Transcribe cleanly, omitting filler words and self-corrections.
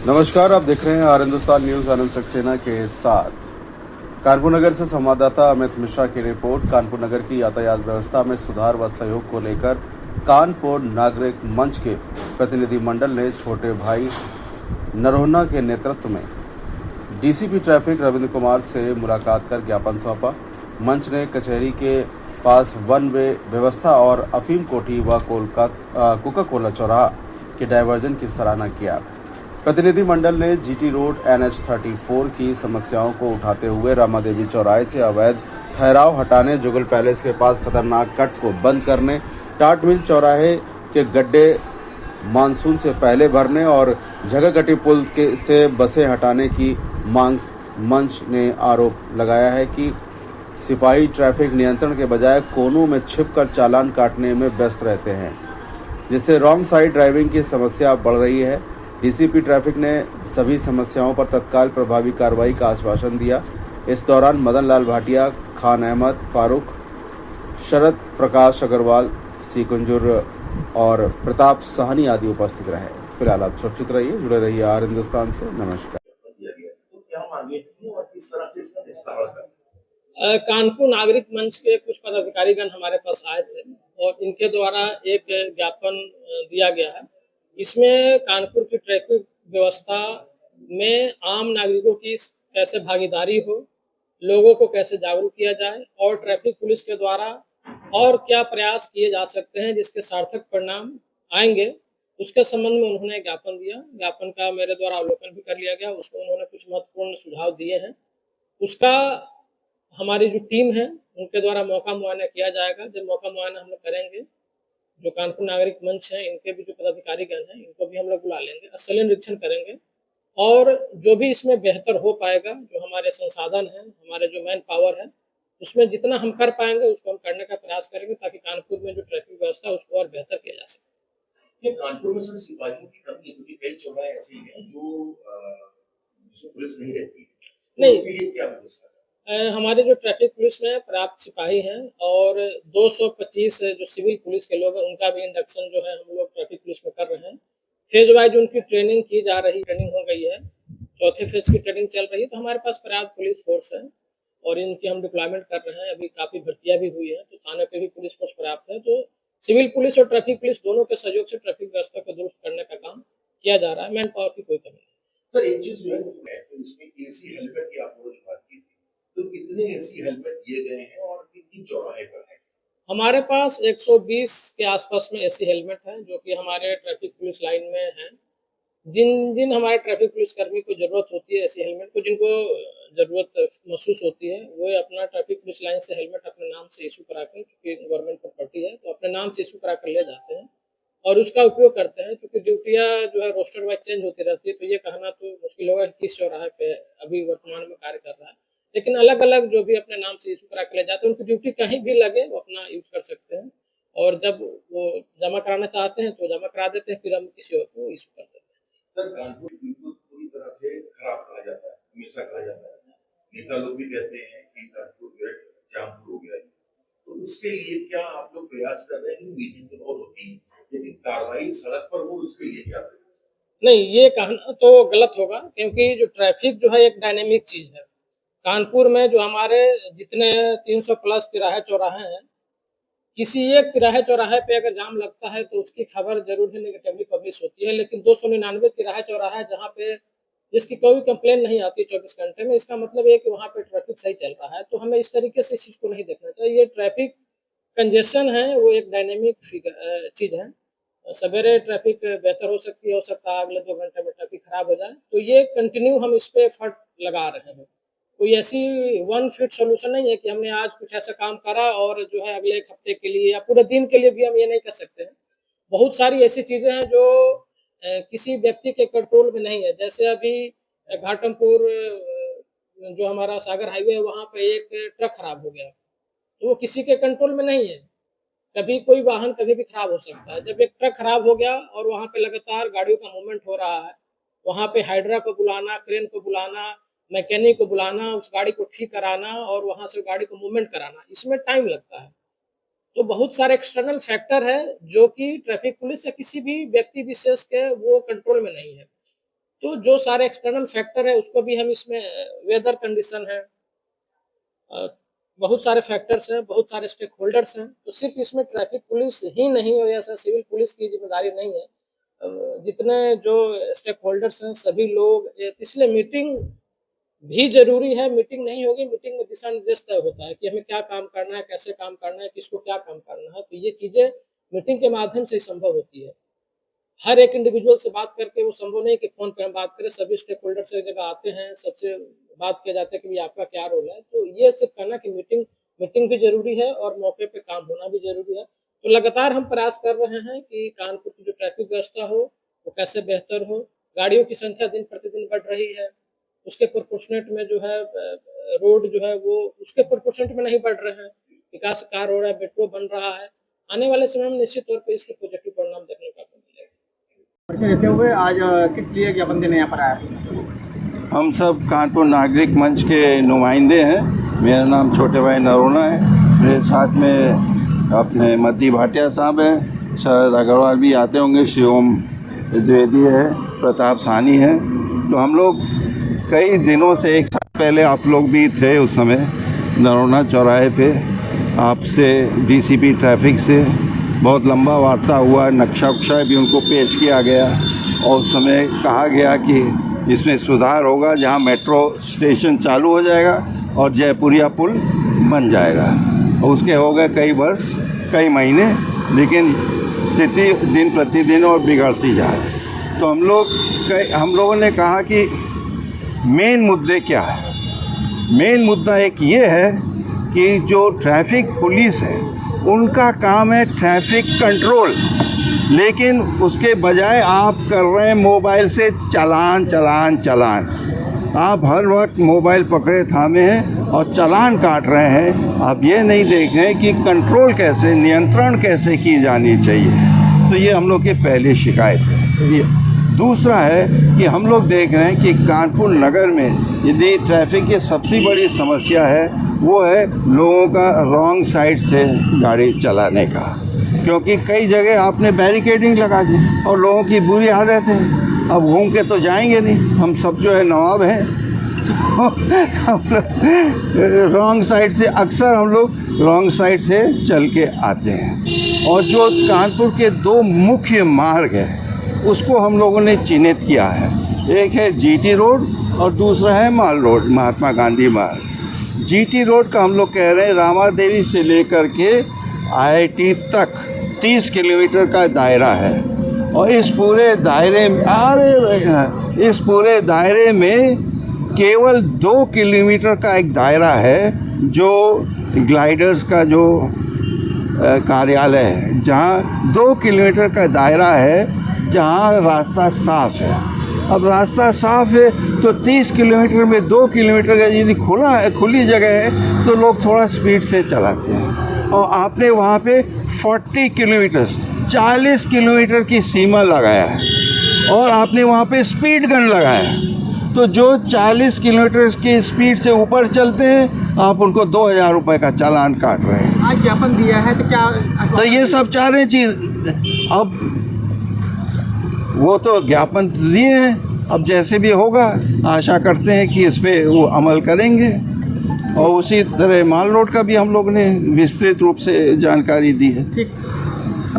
नमस्कार, आप देख रहे हैं आर हिंदुस्तान न्यूज। आनंद सक्सेना के साथ कानपुर नगर से संवाददाता अमित मिश्रा की रिपोर्ट। कानपुर नगर की यातायात व्यवस्था में सुधार व सहयोग को लेकर कानपुर नागरिक मंच के प्रतिनिधि मंडल ने छोटे भाई नरोन्हा के नेतृत्व में डीसीपी ट्रैफिक रविंद्र कुमार से मुलाकात कर ज्ञापन सौंपा। मंच ने कचहरी के पास वन वे व्यवस्था और अफीम कोठी व कोका कोला चौराहा के डायवर्जन की सराहना किया। प्रतिनिधि मंडल ने जीटी रोड NH 34 की समस्याओं को उठाते हुए रामा देवी चौराहे से अवैध ठहराव हटाने, जुगल पैलेस के पास खतरनाक कट को बंद करने, टाट मिल चौराहे के गड्ढे मानसून से पहले भरने और झगकटी पुल से बसें हटाने की मांग। मंच ने आरोप लगाया है कि सिपाही ट्रैफिक नियंत्रण के बजाय कोनों में छिपकर चालान काटने में व्यस्त रहते हैं, जिससे रॉन्ग साइड ड्राइविंग की समस्या बढ़ रही है। डीसीपी ट्रैफिक ने सभी समस्याओं पर तत्काल प्रभावी कार्रवाई का आश्वासन दिया। इस दौरान मदन लाल भाटिया, खान अहमद, फारूक, शरद प्रकाश अग्रवाल, सी कुंजूर और प्रताप साहनी आदि उपस्थित रहे। फिलहाल आप सुरक्षित रहिए, जुड़े रहिए आर हिंदुस्तान से। नमस्कार। कानपुर नागरिक मंच के कुछ पदाधिकारीगण हमारे पास आए थे और इनके द्वारा एक ज्ञापन दिया गया है। इसमें कानपुर की ट्रैफिक व्यवस्था में आम नागरिकों की कैसे भागीदारी हो, लोगों को कैसे जागरूक किया जाए और ट्रैफिक पुलिस के द्वारा और क्या प्रयास किए जा सकते हैं जिसके सार्थक परिणाम आएंगे, उसके संबंध में उन्होंने ज्ञापन दिया। ज्ञापन का मेरे द्वारा अवलोकन भी कर लिया गया। उसमें उन्होंने कुछ महत्वपूर्ण सुझाव दिए हैं। उसका हमारी जो टीम है उनके द्वारा मौका मुआयना किया जाएगा। जब मौका मुआयना हम लोग करेंगे, जो कानपुर नागरिक मंच है इनके भी जो पदाधिकारीगण हैं इनको भी हम लोग बुला लेंगे, स्थलीय निरीक्षण करेंगे और जो भी इसमें बेहतर हो पाएगा, जो हमारे संसाधन हैं, हमारे जो मैन पावर है, उसमें जितना हम कर पाएंगे उसको हम करने का प्रयास करेंगे ताकि कानपुर में जो ट्रैफिक व्यवस्था है उसको और बेहतर किया जा सके। ये कानपुर में सर सिपाहियों की कमी है क्योंकि कई चौराहे ऐसे हैं जो जिसमें पुलिस नहीं रहती है। नहीं, उसके लिए क्या व्यवस्था है? हमारे जो ट्रैफिक पुलिस में पर्याप्त सिपाही हैं और 225 जो सिविल पुलिस के लोग हैं उनका भी इंडक्शन जो है हम लोग ट्रैफिक पुलिस में कर रहे हैं। फेज वाइज उनकी ट्रेनिंग की जा रही, ट्रेनिंग हो गई है, चौथे फेज की ट्रेनिंग चल रही है। तो हमारे पास पर्याप्त पुलिस फोर्स है और इनकी हम डिप्लॉयमेंट कर रहे हैं। अभी काफी भर्तियां भी हुई है, तो थाने पे भी पुलिस फोर्स पर्याप्त है। तो सिविल पुलिस और ट्रैफिक पुलिस दोनों के सहयोग से ट्रैफिक व्यवस्था को दुरुस्त करने का काम किया जा रहा है। मैन पावर की कोई कमी नहीं। सर एक चीज जो है तो इसमें एसी हेलमेट की आपने बात की थी, तो कितने एसी हेलमेट दिए गए हैं और कितनी चौराहे पर है? हमारे पास 120 के आसपास में एसी हेलमेट है जो कि हमारे ट्रैफिक पुलिस लाइन में है। जिन जिन हमारे ट्रैफिक पुलिस कर्मी को जरूरत होती है ऐसी हेलमेट को, जिनको जरूरत महसूस होती है, वो अपना ट्रैफिक पुलिस लाइन से हेलमेट अपने नाम से इशू करा कर, क्योंकि गवर्नमेंट प्रॉपर्टी है तो अपने नाम से इशू करा कर ले जाते हैं और उसका उपयोग करते हैं। क्योंकि ड्यूटियां जो है रोस्टर वाइज चेंज होती रहती है, तो ये कहना तो मुश्किल होगा कि किस चौराहे पे अभी वर्तमान में कार्य कर रहा है। लेकिन अलग अलग जो भी अपने नाम से इशू करा के ले जाते हैं, उनकी ड्यूटी कहीं भी लगे वो अपना यूज कर सकते हैं और जब वो जमा कराना चाहते हैं तो जमा करा देते हैं, फिर हम किसी और को इशू कर देते हैं। सर कानपुर बिल्कुल पूरी तरह से खराब कहा जाता है, हमेशा कहा जाता है, नेता लोग भी कहते हैं कि कानपुर जो है जाम हो गया है। तो उसके लिए क्या आप लोग प्रयास कर रहे हैं? मीटिंग तो बहुत होती है लेकिन कार्रवाई सड़क पर हो, उसके लिए क्या प्रयास? नहीं, ये कहना तो गलत होगा क्योंकि जो ट्रैफिक जो है एक डायनेमिक चीज है। कानपुर में जो हमारे जितने 300 प्लस तिराहे चौराहे हैं, किसी एक तिराहे चौराहे पे अगर जाम लगता है तो उसकी खबर जरूर ही नेगेटिवली पब्लिश होती है। लेकिन 299 तिराहे चौराहे जहाँ पे जिसकी कोई कंप्लेन नहीं आती 24 घंटे में, इसका मतलब है कि वहाँ पे ट्रैफिक सही चल रहा है। तो हमें इस तरीके से इस चीज को नहीं देखना चाहिए। ये ट्रैफिक कंजेशन है, वो एक डायनेमिक चीज है। सवेरे ट्रैफिक बेहतर हो सकता है अगले 2 घंटे में ट्रैफिक खराब हो जाए। तो ये कंटिन्यू हम इस पे एफर्ट लगा रहे हैं। कोई ऐसी वन फिट सॉल्यूशन नहीं है कि हमने आज कुछ ऐसा काम करा और जो है अगले 1 हफ्ते के लिए या पूरे दिन के लिए भी हम ये नहीं कर सकते हैं। बहुत सारी ऐसी चीजें हैं जो किसी व्यक्ति के कंट्रोल में नहीं है। जैसे अभी घाटमपुर जो हमारा सागर हाईवे है वहाँ पे एक ट्रक खराब हो गया, तो वो किसी के कंट्रोल में नहीं है। कभी कोई वाहन कभी भी खराब हो सकता है। जब एक ट्रक खराब हो गया और वहाँ पे लगातार गाड़ियों का मूवमेंट हो रहा है, वहाँ पे हाइड्रा को बुलाना, क्रेन को बुलाना, मैकेनिक को बुलाना, उस गाड़ी को ठीक कराना और वहाँ से गाड़ी को मूवमेंट कराना, इसमें टाइम लगता है। तो बहुत सारे एक्सटर्नल फैक्टर है जो कि ट्रैफिक पुलिस या किसी भी व्यक्ति विशेष के वो कंट्रोल में नहीं है। तो जो सारे एक्सटर्नल फैक्टर है उसको भी हम इसमें वेदर कंडीशन है, बहुत सारे फैक्टर्स हैं, बहुत सारे स्टेक होल्डर्स हैं, तो सिर्फ इसमें ट्रैफिक पुलिस ही नहीं हो या सिविल पुलिस की जिम्मेदारी नहीं है, जितने जो स्टेक होल्डर्स हैं सभी लोग, इसलिए मीटिंग भी जरूरी है। मीटिंग नहीं होगी, मीटिंग में दिशा निर्देश तय होता है कि हमें क्या काम करना है, कैसे काम करना है, किसको क्या काम करना है, तो ये चीजें मीटिंग के माध्यम से ही संभव होती है। हर एक इंडिविजुअल से बात करके वो संभव नहीं कि फोन पे हम बात करें, सभी स्टेक होल्डर से एक जगह आते हैं, सबसे बात किया जाता है कि भाई आपका क्या रोल है, तो ये सिर्फ कहना कि मीटिंग भी जरूरी है और मौके पे काम होना भी जरूरी है। तो लगातार हम प्रयास कर रहे हैं कि कानपुर की जो ट्रैफिक व्यवस्था हो वो कैसे बेहतर हो। गाड़ियों की संख्या दिन प्रतिदिन बढ़ रही है, उसके प्रोपोर्शनेट में जो है रोड जो है वो उसके प्रोपोर्शनेट में नहीं बढ़ रहे हैं, विकास कार्य हो रहा है, मेट्रो बन रहा है। आने वाले समय में निश्चित तौर पर इसके पॉजिटिव परिणाम देखने को मिलेगा। देते हुए आज किस लिए ज्ञापन देने यहाँ पर आया? हम सब कानपुर नागरिक मंच के नुमाइंदे हैं। मेरा नाम छोटे भाई नरोना है, मेरे साथ में अपने मद्दी भाटिया साहब हैं, शरद अग्रवाल भी आते होंगे, शिवम द्विवेदी है, प्रताप सानी है। तो हम लोग कई दिनों से, एक साल पहले आप लोग भी थे उस समय नरोना चौराहे पे, आपसे डीसीपी ट्रैफिक से बहुत लंबा वार्ता हुआ, नक्शा उक्शा भी उनको पेश किया गया और उस समय कहा गया कि इसमें सुधार होगा, जहां मेट्रो स्टेशन चालू हो जाएगा और जयपुरिया पुल बन जाएगा। और उसके हो गए कई वर्ष, कई महीने, लेकिन स्थिति दिन प्रतिदिन और बिगड़ती जा रही है। तो हम लोगों ने कहा कि मेन मुद्दे क्या है। मेन मुद्दा एक ये है कि जो ट्रैफिक पुलिस है उनका काम है ट्रैफिक कंट्रोल, लेकिन उसके बजाय आप कर रहे हैं मोबाइल से चालान। आप हर वक्त मोबाइल पकड़े थामे हैं और चालान काट रहे हैं। आप ये नहीं देख रहे हैं कि कंट्रोल कैसे, नियंत्रण कैसे की जानी चाहिए। तो ये हम लोग की पहली शिकायत है। दूसरा है कि हम लोग देख रहे हैं कि कानपुर नगर में यदि ट्रैफिक की सबसे बड़ी समस्या है वो है लोगों का रॉन्ग साइड से गाड़ी चलाने का, क्योंकि कई जगह आपने बैरिकेडिंग लगा दी और लोगों की बुरी आदत है, अब घूम के तो जाएंगे नहीं, हम सब जो है नवाब हैं, रॉन्ग साइड से अक्सर हम लोग रॉन्ग साइड से चल के आते हैं। और जो कानपुर के दो मुख्य मार्ग है उसको हम लोगों ने चिन्हित किया है, एक है जीटी रोड और दूसरा है माल रोड, महात्मा गांधी मार्ग। जीटी रोड का हम लोग कह रहे हैं रामा देवी से लेकर के आईआईटी तक 30 किलोमीटर का दायरा है और इस पूरे दायरे में केवल 2 किलोमीटर का एक दायरा है जो ग्लाइडर्स का जो कार्यालय है, जहाँ 2 किलोमीटर का दायरा है जहाँ रास्ता साफ़ है। अब रास्ता साफ़ है तो 30 किलोमीटर में 2 किलोमीटर का यदि खुली जगह है तो लोग थोड़ा स्पीड से चलाते हैं। और आपने वहाँ पे 40 किलोमीटर 40 किलोमीटर की सीमा लगाया है और आपने वहाँ पे स्पीड गन लगाया है। तो जो 40 किलोमीटर की स्पीड से ऊपर चलते हैं आप उनको 2000 रुपये का चालान काट रहे हैं। आज ज्ञापन दिया है तो क्या तो ये सब चाह रहे चीज़, अब वो तो ज्ञापन दिए हैं, अब जैसे भी होगा आशा करते हैं कि इस पर वो अमल करेंगे। और उसी तरह माल रोड का भी हम लोग ने विस्तृत रूप से जानकारी दी है। ठीक।